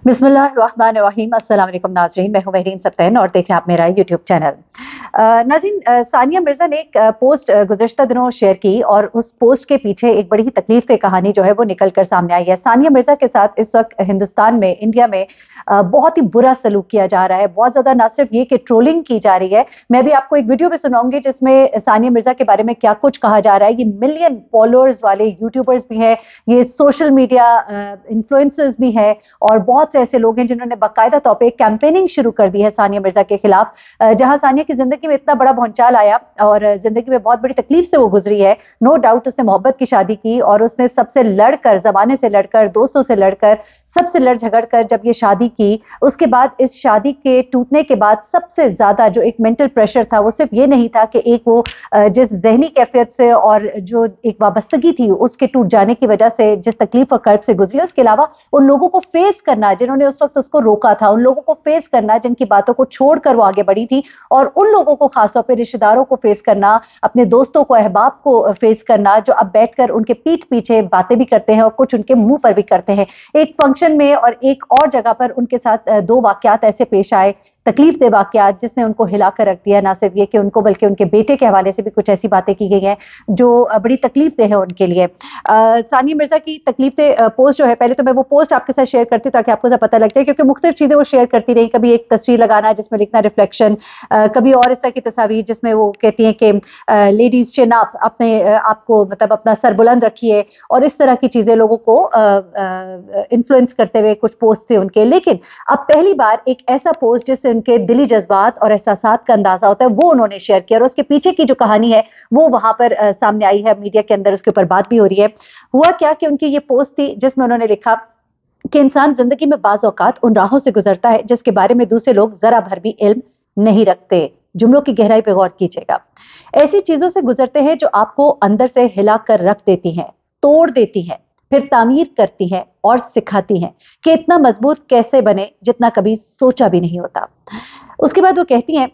बिस्मिल्लाहिर्रहमानिर्रहीम। अस्सलाम वालेकुम नाज़रीन, मैं हूं महरीन सब्तैन और देख रहे हैं आप मेरा यूट्यूब चैनल। नाज़रीन, सानिया मिर्ज़ा ने एक पोस्ट गुज़िश्ता दिनों शेयर की और उस पोस्ट के पीछे एक बड़ी ही तकलीफ दे कहानी जो है वो निकल कर सामने आई है। सानिया मिर्ज़ा के साथ इस वक्त हिंदुस्तान में, इंडिया में बहुत ही बुरा सलूक किया जा रहा है। बहुत ज़्यादा ना सिर्फ ये कि ट्रोलिंग की जा रही है, मैं भी आपको एक वीडियो भी सुनाऊंगी जिसमें सानिया मिर्ज़ा के बारे में क्या कुछ कहा जा रहा है। ये मिलियन फॉलोअर्स वाले यूट्यूबर्स भी हैं, ये सोशल मीडिया इन्फ्लुएंसर्स भी हैं और बहुत से ऐसे लोग हैं जिन्होंने बाकायदा तौर पे कैंपेनिंग शुरू कर दी है सानिया मिर्ज़ा के खिलाफ। जहां सानिया की जिंदगी में इतना बड़ा भौंचाल आया और जिंदगी में बहुत बड़ी तकलीफ से वो गुजरी है। नो डाउट उसने मोहब्बत की शादी की और उसने सबसे लड़कर, जमाने से लड़कर, दोस्तों से लड़कर, सबसे लड़ झगड़ कर जब ये शादी की, उसके बाद इस शादी के टूटने के बाद सबसे ज्यादा जो एक मेंटल प्रेशर था वो सिर्फ ये नहीं था कि एक वो जिस जहनी कैफियत से और जो एक वाबस्तगी थी उसके टूट जाने की वजह से जिस तकलीफ और कर्ब से गुजरी, उसके अलावा उन लोगों को फेस करना जिन्होंने उस वक्त उसको रोका था, उन लोगों को फेस करना जिनकी बातों को छोड़कर वो आगे बढ़ी थी, और उन लोगों को खासतौर पर रिश्तेदारों को फेस करना, अपने दोस्तों को, अहबाब को फेस करना जो अब बैठकर उनके पीठ पीछे बातें भी करते हैं और कुछ उनके मुंह पर भी करते हैं। एक फंक्शन में और एक और जगह पर उनके साथ दो वाकयात ऐसे पेश आए, तकलीफ दे वाकयात, जिसने उनको हिलाकर रख दिया। ना सिर्फ ये कि उनको बल्कि उनके बेटे के हवाले से भी कुछ ऐसी बातें की गई हैं जो बड़ी तकलीफ दे है उनके लिए। सानिया मिर्ज़ा की तकलीफ दे पोस्ट जो है, पहले तो मैं वो पोस्ट आपके साथ शेयर करती हूँ ताकि आपको पता लग जाए, क्योंकि मुख्तलिफ चीजें वो शेयर करती रही। कभी एक तस्वीर लगाना जिसमें लिखना रिफ्लेक्शन, कभी और इस तरह की तस्वीर जिसमें वो कहती हैं कि लेडीज चिन अप, अपने आपको मतलब अपना सर बुलंद रखिए, और इस तरह की चीजें लोगों को इन्फ्लुएंस करते हुए कुछ पोस्ट थे उनके। लेकिन अब पहली बार एक ऐसा पोस्ट जिससे उनके दिली जज्बात और एहसासात का अंदाजा होता है वो उन्होंने शेयर किया, और उसके पीछे की जो कहानी है वो वहां पर सामने आई है, मीडिया के अंदर उसके ऊपर बात भी हो रही है। हुआ क्या कि उनकी ये पोस्ट थी जिसमें उन्होंने लिखा कि इंसान जिंदगी में बाज़ औकात उन राहों से गुजरता है जिसके बारे में दूसरे लोग जरा भर भी इल्म नहीं रखते। जुमलों की गहराई पे गौर कीजिएगा। ऐसी चीजों से गुजरते हैं जो आपको अंदर से हिला कर रख देती हैं, तोड़ देती हैं, फिर तामीर करती हैं और सिखाती हैं कि इतना मजबूत कैसे बने जितना कभी सोचा भी नहीं होता। उसके बाद वो कहती हैं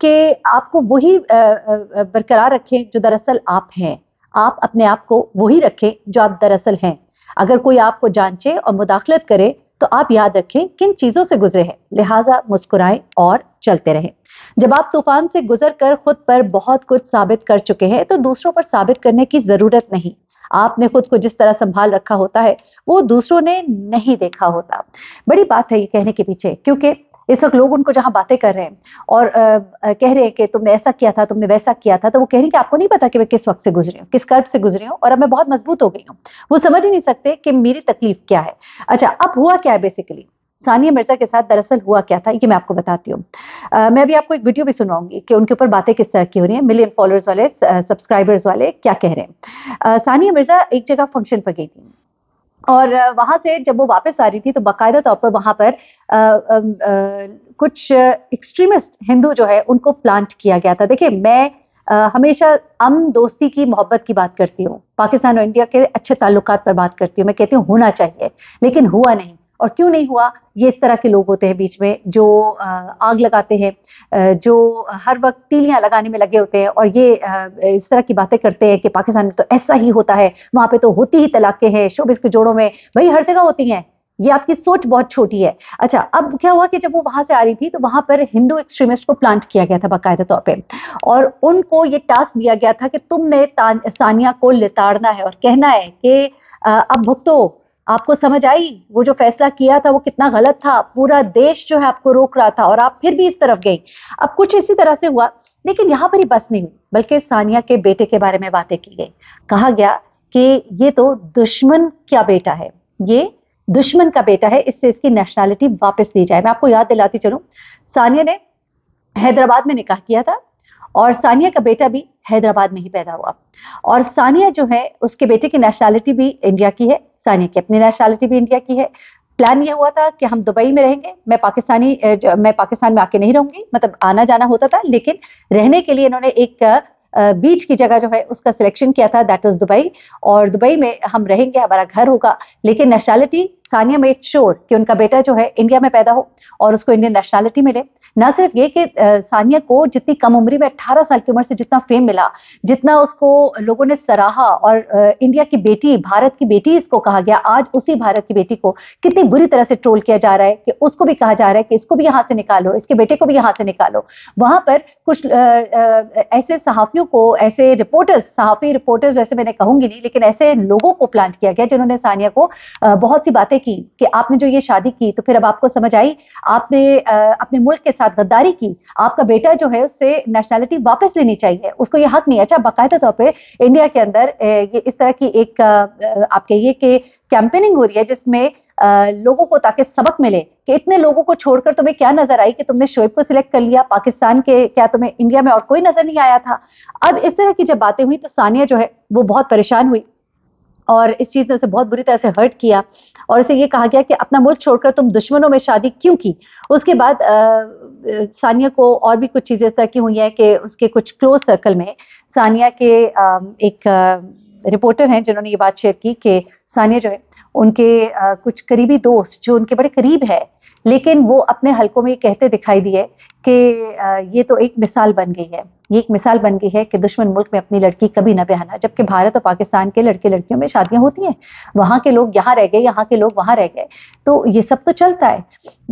कि आपको वही बरकरार रखें जो दरअसल आप हैं। आप अपने आप को वही रखें जो आप दरअसल हैं। अगर कोई आपको जांचे और मुदाखलत करे तो आप याद रखें किन चीजों से गुजरे हैं, लिहाजा मुस्कुराएं और चलते रहें। जब आप तूफान से गुजर कर खुद पर बहुत कुछ साबित कर चुके हैं तो दूसरों पर साबित करने की जरूरत नहीं। आपने खुद को जिस तरह संभाल रखा होता है वो दूसरों ने नहीं देखा होता। बड़ी बात है ये कहने के पीछे, क्योंकि इस वक्त लोग उनको जहां बातें कर रहे हैं और कह रहे हैं कि तुमने ऐसा किया था, तुमने वैसा किया था, तो वो कह रही हैं कि आपको नहीं पता कि मैं किस वक्त से गुजरी हूँ, किस कर्ब से गुजरी हूँ, और अब मैं बहुत मजबूत हो गई हूँ। वो समझ ही नहीं सकते कि मेरी तकलीफ क्या है। अच्छा, अब हुआ क्या है बेसिकली सानिया मिर्ज़ा के साथ, दरअसल हुआ क्या था ये मैं आपको बताती हूँ। मैं अभी आपको एक वीडियो भी सुनाऊंगी कि उनके ऊपर बातें किस तरह की हो रही हैं, मिलियन फॉलोअर्स वाले, सब्सक्राइबर्स वाले क्या कह रहे हैं। सानिया मिर्ज़ा एक जगह फंक्शन पर गई थी और वहां से जब वो वापस आ रही थी तो बाकायदा तौर पर वहां पर कुछ एक्सट्रीमिस्ट हिंदू जो है उनको प्लांट किया गया था। देखिए, मैं हमेशा अमन दोस्ती की मोहब्बत की बात करती हूँ, पाकिस्तान और इंडिया के अच्छे ताल्लुकात पर बात करती हूँ। मैं कहती हूँ होना चाहिए, लेकिन हुआ नहीं। और क्यों नहीं हुआ? ये इस तरह के लोग होते हैं बीच में जो आग लगाते हैं, जो हर वक्त तीलियां लगाने में लगे होते हैं और ये इस तरह की बातें करते हैं कि पाकिस्तान में तो ऐसा ही होता है, वहां पे तो होती ही तलाकें हैं, शोबिस के जोड़ों में भाई हर जगह होती हैं। ये आपकी सोच बहुत छोटी है। अच्छा, अब क्या हुआ कि जब वो वहां से आ रही थी तो वहां पर हिंदू एक्सट्रीमिस्ट को प्लांट किया गया था बाकायदा तौर पे, और उनको ये टास्क दिया गया था कि तुमने सानिया को लिताड़ना है और कहना है कि अब भुगतो, आपको समझ आई वो जो फैसला किया था वो कितना गलत था, पूरा देश जो है आपको रोक रहा था और आप फिर भी इस तरफ गई। अब कुछ इसी तरह से हुआ, लेकिन यहां पर ही बस नहीं हुई, बल्कि सानिया के बेटे के बारे में बातें की गई। कहा गया कि ये तो दुश्मन का बेटा है, ये दुश्मन का बेटा है, इससे इसकी नेशनैलिटी वापस ली जाए। मैं आपको याद दिलाती चलूं, सानिया ने हैदराबाद में निकाह किया था और सानिया का बेटा भी हैदराबाद में ही पैदा हुआ, और सानिया जो है उसके बेटे की नेशनैलिटी भी इंडिया की है, सानिया की अपनी नेशनैलिटी भी इंडिया की है। प्लान ये हुआ था कि हम दुबई में रहेंगे, मैं पाकिस्तान में आके नहीं रहूंगी, मतलब आना जाना होता था, लेकिन रहने के लिए इन्होंने एक बीच की जगह जो है उसका सिलेक्शन किया था, दैट वाज दुबई, और दुबई में हम रहेंगे, हमारा घर होगा, लेकिन नेशनैलिटी सानिया मेड श्योर कि उनका बेटा जो है इंडिया में पैदा हो और उसको इंडियन नेशनैलिटी मिले। ना सिर्फ ये कि सानिया को जितनी कम उम्र में 18 साल की उम्र से जितना फेम मिला, जितना उसको लोगों ने सराहा और इंडिया की बेटी, भारत की बेटी इसको कहा गया, आज उसी भारत की बेटी को कितनी बुरी तरह से ट्रोल किया जा रहा है कि उसको भी कहा जा रहा है कि इसको भी यहां से निकालो, इसके बेटे को भी यहां से निकालो। वहां पर कुछ ऐसे सहाफियों को, ऐसे रिपोर्टर्स, सहाफी रिपोर्टर्स वैसे मैंने कहूंगी नहीं, लेकिन ऐसे लोगों को प्लांट किया गया जिन्होंने सानिया को बहुत सी बातें की कि आपने जो ये शादी की तो फिर अब आपको समझ आई, आपने अपने मुल्क के साथ गद्दारी की, आपका बेटा जो है उससे नेशनैलिटी वापस लेनी चाहिए, उसको ये हक नहीं है। अच्छा, बाकायदा तौर पे इंडिया के अंदर ये इस तरह की एक आप कहिए कि कैंपेनिंग हो रही है जिसमें लोगों को ताकि सबक मिले कि इतने लोगों को छोड़कर तुम्हें क्या नजर आई कि तुमने शोएब को सिलेक्ट कर लिया पाकिस्तान के, क्या तुम्हें इंडिया में और कोई नजर नहीं आया था। अब इस तरह की जब बातें हुई तो सानिया जो है वो बहुत परेशान हुई और इस चीज ने उसे बहुत बुरी तरह से हर्ट किया और उसे ये कहा गया कि अपना मुल्क छोड़कर तुम दुश्मनों में शादी क्यों की। उसके बाद सानिया को और भी कुछ चीजें इस तरह की हुई हैं कि उसके कुछ क्लोज सर्कल में सानिया के एक रिपोर्टर हैं जिन्होंने ये बात शेयर की कि सानिया जो है उनके कुछ करीबी दोस्त जो उनके बड़े करीब है, लेकिन वो अपने हलकों में कहते दिखाई दिए कि ये तो एक मिसाल बन गई है, ये एक मिसाल बन गई है कि दुश्मन मुल्क में अपनी लड़की कभी ना बहाना, जबकि भारत और पाकिस्तान के लड़के लड़कियों में शादियां होती हैं, वहां के लोग यहाँ रह गए, यहाँ के लोग वहां रह गए, तो ये सब तो चलता है।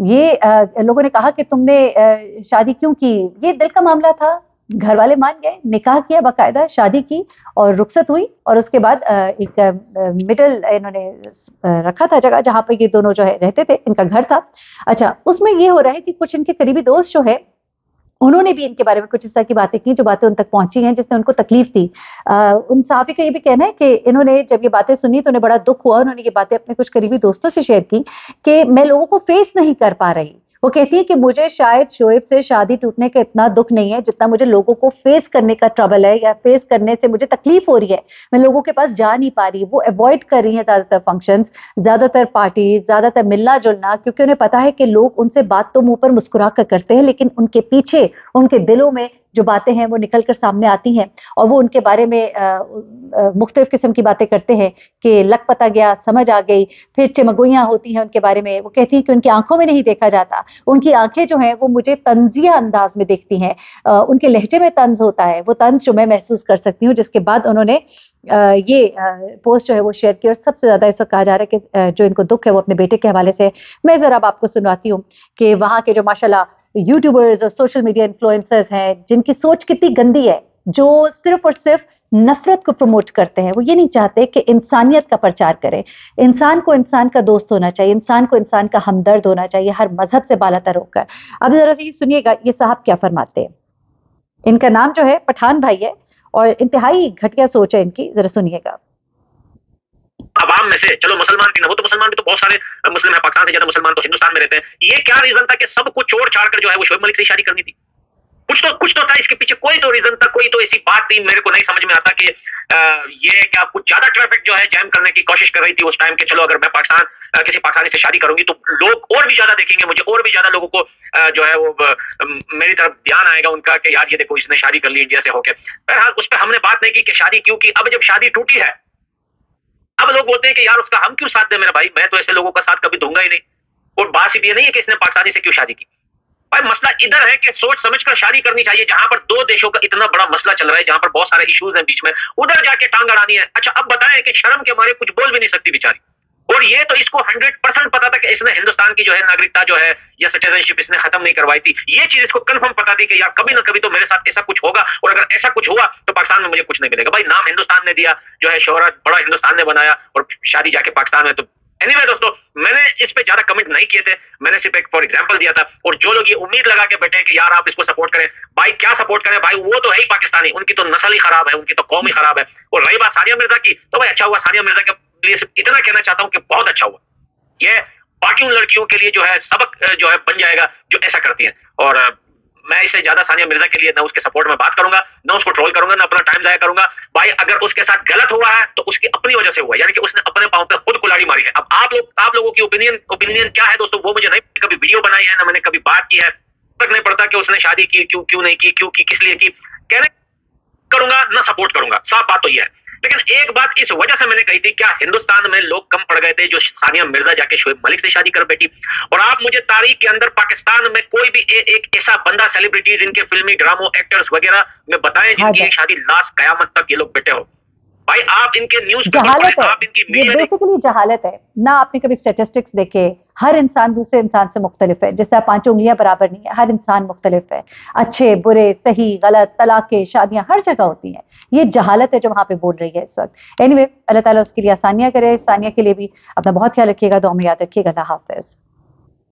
ये लोगों ने कहा कि तुमने शादी क्यों की, ये दिल का मामला था, घर वाले मान गए, निकाह किया, बाकायदा शादी की और रुखसत हुई और उसके बाद एक मिडिल इन्होंने रखा था जगह जहां पर ये दोनों जो है रहते थे, इनका घर था। अच्छा, उसमें ये हो रहा है कि कुछ इनके करीबी दोस्त जो है उन्होंने भी इनके बारे में कुछ इस तरह की बातें की जो बातें उन तक पहुंची हैं जिसने उनको तकलीफ दी। उन सहाफी का ये भी कहना है कि इन्होंने जब ये बातें सुनी तो उन्हें बड़ा दुख हुआ, उन्होंने ये बातें अपने कुछ करीबी दोस्तों से शेयर की कि मैं लोगों को फेस नहीं कर पा रही। वो कहती है कि मुझे शायद शोएब से शादी टूटने का इतना दुख नहीं है जितना मुझे लोगों को फेस करने का ट्रबल है या फेस करने से मुझे तकलीफ हो रही है, मैं लोगों के पास जा नहीं पा रही। वो अवॉइड कर रही हैं ज्यादातर फंक्शंस, ज्यादातर पार्टीज, ज्यादातर मिलना जुलना, क्योंकि उन्हें पता है कि लोग उनसे बात तो मुंह पर मुस्कुरा कर करते हैं लेकिन उनके पीछे, उनके दिलों में जो बातें हैं वो निकल कर सामने आती हैं और वो उनके बारे में मुख्तलिफ किस्म की बातें करते हैं कि लग पता गया, समझ आ गई, फिर चिमगोइयां होती हैं उनके बारे में। वो कहती है कि उनकी आंखों में नहीं देखा जाता, उनकी आंखें जो हैं वो मुझे तंजिया अंदाज में देखती हैं, उनके लहजे में तंज होता है, वो तंज जो मैं महसूस कर सकती हूँ। जिसके बाद उन्होंने ये पोस्ट जो है वो शेयर की और सबसे ज्यादा इस वक्त कहा जा रहा है कि जो इनको दुख है वो अपने बेटे के हवाले से। मैं जरा अब आपको सुनवाती हूँ कि वहां के जो माशाल्लाह यूट्यूबर्स और सोशल मीडिया इन्फ्लुएंसर्स हैं जिनकी सोच कितनी गंदी है, जो सिर्फ और सिर्फ नफरत को प्रमोट करते हैं। वो ये नहीं चाहते कि इंसानियत का प्रचार करें, इंसान को इंसान का दोस्त होना चाहिए, इंसान को इंसान का हमदर्द होना चाहिए, हर मजहब से बालातर होकर। अब जरा से ये सुनिएगा ये साहब क्या फरमाते हैं। इनका नाम जो है पठान भाई है और इंतहाई घटिया सोच है इनकी, जरा सुनिएगा। आवाम में से, चलो मुसलमान की ना, वो तो मुसलमान भी तो बहुत सारे मुस्लिम है, पाकिस्तान से ज्यादा मुसलमान तो हिंदुस्तान में रहते हैं। ये क्या रीजन था कि सबको छोड़ छाड़ कर जो है वो शोएब मलिक से शादी करनी थी? कुछ तो था इसके पीछे, कोई तो रीजन था, कोई तो ऐसी बात थी, मेरे को नहीं समझ में आता कि ये क्या कुछ ज्यादा ट्रैफिक जो है जैम करने की कोशिश कर रही थी उस टाइम के, चलो अगर मैं किसी पाकिस्तानी से शादी करूंगी तो लोग और भी ज्यादा देखेंगे मुझे, और भी ज्यादा लोगों को जो है वो मेरी तरफ ध्यान आएगा उनका कि यार ये देखो इसने शादी कर ली इंडिया से होकर। बहरहाल उस पर हमने बात नहीं की कि शादी क्यों की। अब जब शादी टूटी है, अब लोग बोलते हैं कि यार उसका हम क्यों साथ दे। मेरा भाई, मैं तो ऐसे लोगों का साथ कभी दूंगा ही नहीं। और बात सिर्फ ये नहीं है कि इसने पाकिस्तानी से क्यों शादी की, भाई मसला इधर है कि सोच समझकर शादी करनी चाहिए। जहां पर दो देशों का इतना बड़ा मसला चल रहा है, जहां पर बहुत सारे इश्यूज हैं बीच में, उधर जाके टांग अड़ानी है। अच्छा, अब बताएं कि शर्म के मारे कुछ बोल भी नहीं सकती बेचारी। और ये तो इसको 100% पता था कि इसने हिंदुस्तान की जो है नागरिकता जो है या सिटीजनशिप इसने खत्म नहीं करवाई थी। ये चीज इसको कंफर्म पता थी कि यार कभी ना कभी तो मेरे साथ ऐसा कुछ होगा, और अगर ऐसा कुछ हुआ तो पाकिस्तान में मुझे कुछ नहीं मिलेगा। भाई नाम हिंदुस्तान ने दिया, जो है शोहरत बड़ा हिंदुस्तान ने बनाया, और शादी जाके पाकिस्तान में। तो एनीवे दोस्तों, मैंने इस पे ज्यादा कमेंट नहीं किए थे, मैंने सिर्फ एक फॉर एग्जांपल दिया था। और जो लोग ये उम्मीद लगा के बैठे हैं कि यार आप इसको सपोर्ट करें, भाई क्या सपोर्ट करें भाई, वो तो है ही पाकिस्तानी, उनकी तो नस्ल ही खराब है, उनकी तो कौम ही खराब है। और रही बात सानिया मिर्जा की, तो भाई अच्छा हुआ, सानिया मिर्जा के लिए सिर्फ इतना कहना चाहता हूँ कि बहुत अच्छा हुआ, ये बाकी उन लड़कियों के लिए जो है सबक जो है बन जाएगा जो ऐसा करती हैं। और मैं इससे ज्यादा सानिया मिर्जा के लिए ना उसके सपोर्ट में बात करूंगा, ना उसको ट्रोल करूंगा, ना अपना टाइम जाया करूंगा। भाई अगर उसके साथ गलत हुआ है तो उसकी अपनी वजह से हुआ, यानी कि उसने अपने पांव पे खुद कुल्हाड़ी मारी है। अब आप लोगों की ओपिनियन क्या है दोस्तों, वो मुझे नहीं, कभी वीडियो बनाई है ना मैंने कभी बात की है, फर्क नहीं पड़ता कि उसने शादी की क्यों नहीं की, क्यों की, किस लिए की, कहने करूंगा ना सपोर्ट करूंगा, साफ बात तो यह है। लेकिन एक बात इस वजह से मैंने कही थी, क्या हिंदुस्तान में लोग कम पड़ गए थे जो सानिया मिर्जा जाके शोएब मलिक से शादी कर बैठी? और आप मुझे तारीख के अंदर पाकिस्तान में कोई भी एक ऐसा बंदा, सेलिब्रिटीज, इनके फिल्मी ड्रामो एक्टर्स वगैरह में बताएं जिनकी एक शादी लास्ट कयामत तक ये लोग बैठे हो। भाई आप इनके न्यूज जहालत है, आप इनकी ये बेसिकली जहालत है ना। आपने कभी स्टेटिस्टिक्स देखे? हर इंसान दूसरे इंसान से मुख्तलिफ है, जिससे 5 उंगलियां बराबर नहीं है, हर इंसान मुख्तलिफ है। अच्छे बुरे, सही गलत, तलाकें, शादियां हर जगह होती हैं। ये जहालत है जो वहां पे बोल रही है इस वक्त। एनीवे, अल्लाह ताला उसके लिए आसानियां करे। सानिया के लिए भी अपना बहुत ख्याल रखिएगा, दुआ में याद रखिएगा। अल्लाह हाफिज।